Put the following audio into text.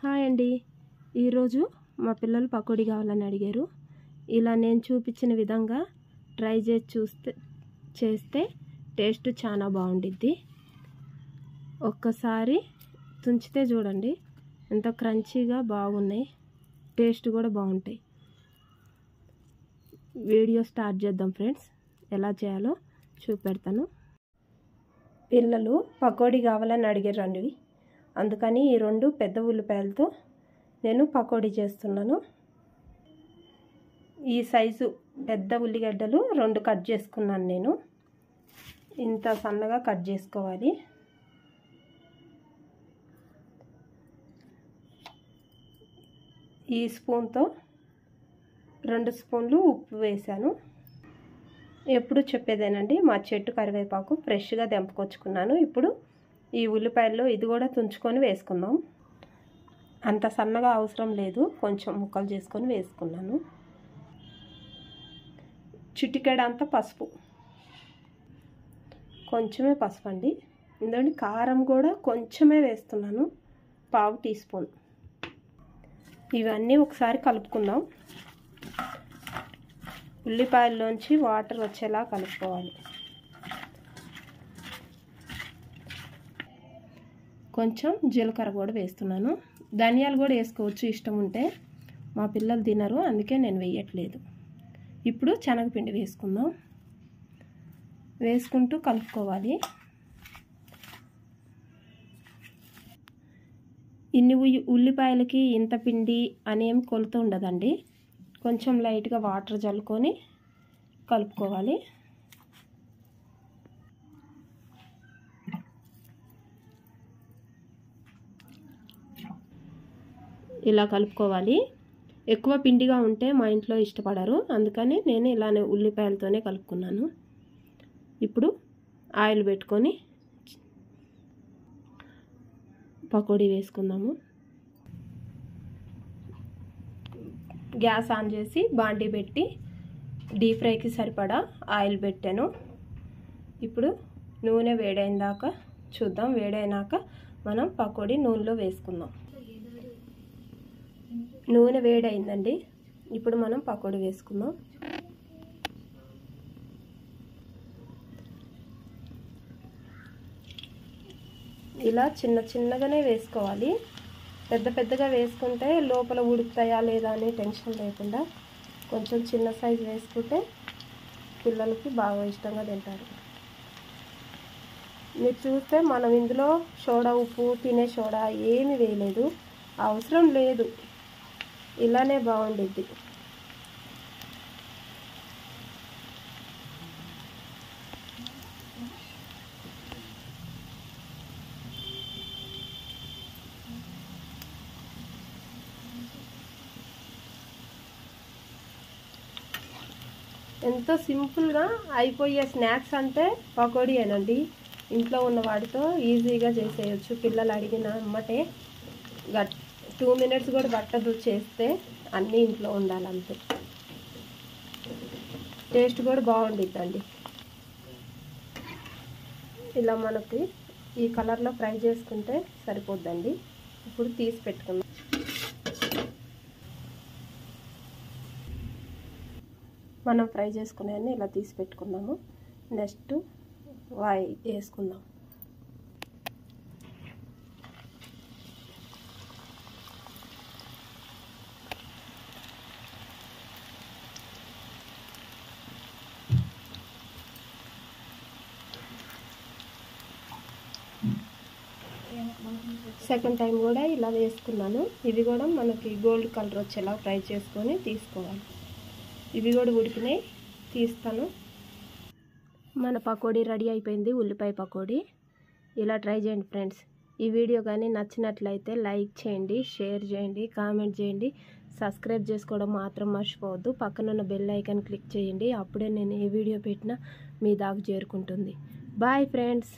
Hi అండి, ఈరోజు మా పిల్లలు పకోడీ కావాలని అడిగారు. ఇలా నేను చూపించిన విధంగా ట్రై చేసి చేస్తే టేస్ట్ చాలా బాగుండిద్ది. ఒక్కసారి తుంచితే చూడండి ఎంత క్రంచీగా బాగున్నాయి, టేస్ట్ కూడా బాగుంటాయి. వీడియో స్టార్ట్ చేద్దాం ఫ్రెండ్స్. ఎలా చేయాలో చూపెడతాను. పిల్లలు పకోడీ కావాలని అడిగారండి, అందుకని ఈ 2 పెద్ద ఉల్లిపాయలతో నేను పకోడీ చేస్తున్నాను. ఈ సైజు పెద్ద ఉల్లిగడ్డలు 2 కట్ చేసుకున్నాను. నేను ఇంత సన్నగా కట్ చేసుకోవాలి. ఈ స్పూన్తో 2 స్పూన్లు ఉప్పు వేసాను. ఎప్పుడు చెప్పేదేనండి, మా చెట్టు కరివేపాకు ఫ్రెష్గా తెంపుకొచ్చుకున్నాను. ఇప్పుడు ఈ ఉల్లిపాయల్లో ఇది కూడా తుంచుకొని వేసుకుందాం. అంత సన్నగా అవసరం లేదు, కొంచెం ముక్కలు చేసుకొని వేసుకున్నాను. చిటికెడంత పసుపు, కొంచెమే పసుపు అండి. ఇందులో కారం కూడా కొంచెమే వేస్తున్నాను, 1/2 టీ స్పూన్. ఇవన్నీ ఒకసారి కలుపుకుందాం. ఉల్లిపాయల్లోంచి వాటర్ వచ్చేలా కలుపుకోవాలి. కొంచెం జీలకర్ర కూడా వేస్తున్నాను. ధనియాలు కూడా వేసుకోవచ్చు ఇష్టం ఉంటే, మా పిల్లలు తినరు అందుకే నేను వేయట్లేదు. ఇప్పుడు శనగపిండి వేసుకుందాం. వేసుకుంటూ కలుపుకోవాలి. ఇన్ని ఉల్లిపాయలకి ఇంత పిండి అనేం కొలత ఉండదండి. కొంచెం లైట్గా వాటర్ చల్లుకొని కలుపుకోవాలి. ఇలా కలుపుకోవాలి. ఎక్కువ పిండిగా ఉంటే మా ఇంట్లో ఇష్టపడరు, అందుకని నేను ఇలానే ఉల్లిపాయలతోనే కలుపుకున్నాను. ఇప్పుడు ఆయిల్ పెట్టుకొని పకోడీ వేసుకుందాము. గ్యాస్ ఆన్ చేసి బాండీ పెట్టి డీప్ ఫ్రైకి సరిపడా ఆయిల్ పెట్టాను. ఇప్పుడు నూనె వేడైన దాకా చూద్దాం. వేడైనాక మనం పకోడీ నూనెలో వేసుకుందాం. నూనె వేడైందండి, ఇప్పుడు మనం పకోడీ వేసుకుందాం. ఇలా చిన్న చిన్నగానే వేసుకోవాలి. పెద్ద పెద్దగా వేసుకుంటే లోపల ఉడుకుతాయా లేదా అనే టెన్షన్ లేకుండా కొంచెం చిన్న సైజు వేసుకుంటే పిల్లలకి బాగా ఇష్టంగా తింటారు. మీరు చూస్తే మనం ఇందులో సోడా ఉప్పు, తినే సోడా ఏమి వేయలేదు, అవసరం లేదు. ఇలానే బాగుండిద్ది. ఎంతో సింపుల్గా అయిపోయే స్నాక్స్ అంటే పకోడీయేనండి. ఇంట్లో ఉన్న వాటితో ఈజీగా చేసేయచ్చు. పిల్లలు అడిగిన అమ్మటే 2 మినిట్స్ కూడా పట్టదు చేస్తే, అన్నీ ఇంట్లో ఉండాలంతే. టేస్ట్ కూడా బాగుండిద్దండి. ఇలా మనకి ఈ కలర్లో ఫ్రై చేసుకుంటే సరిపోద్దండి. ఇప్పుడు తీసి పెట్టుకుందాం. మనం ఫ్రై చేసుకునేవన్నీ ఇలా తీసి పెట్టుకుందాము. నెక్స్ట్ వాయి వేసుకుందాం. సెకండ్ టైం కూడా ఇలా వేసుకున్నాను. ఇవి కూడా మనకి గోల్డ్ కలర్ వచ్చేలా ఫ్రై చేసుకొని తీసుకోవాలి. ఇవి కూడా ఉడికినాయి, తీస్తాను. మన పకోడీ రెడీ అయిపోయింది, ఉల్లిపాయ పకోడీ. ఇలా ట్రై చేయండి ఫ్రెండ్స్. ఈ వీడియో కానీ నచ్చినట్లయితే లైక్ చేయండి, షేర్ చేయండి, కామెంట్ చేయండి. సబ్స్క్రైబ్ చేసుకోవడం మాత్రం మర్చిపోవద్దు. పక్కనున్న బెల్ ఐకాన్ క్లిక్ చేయండి, అప్పుడే నేను ఏ వీడియో పెట్టినా మీ దాకా చేరుకుంటుంది. Bye friends.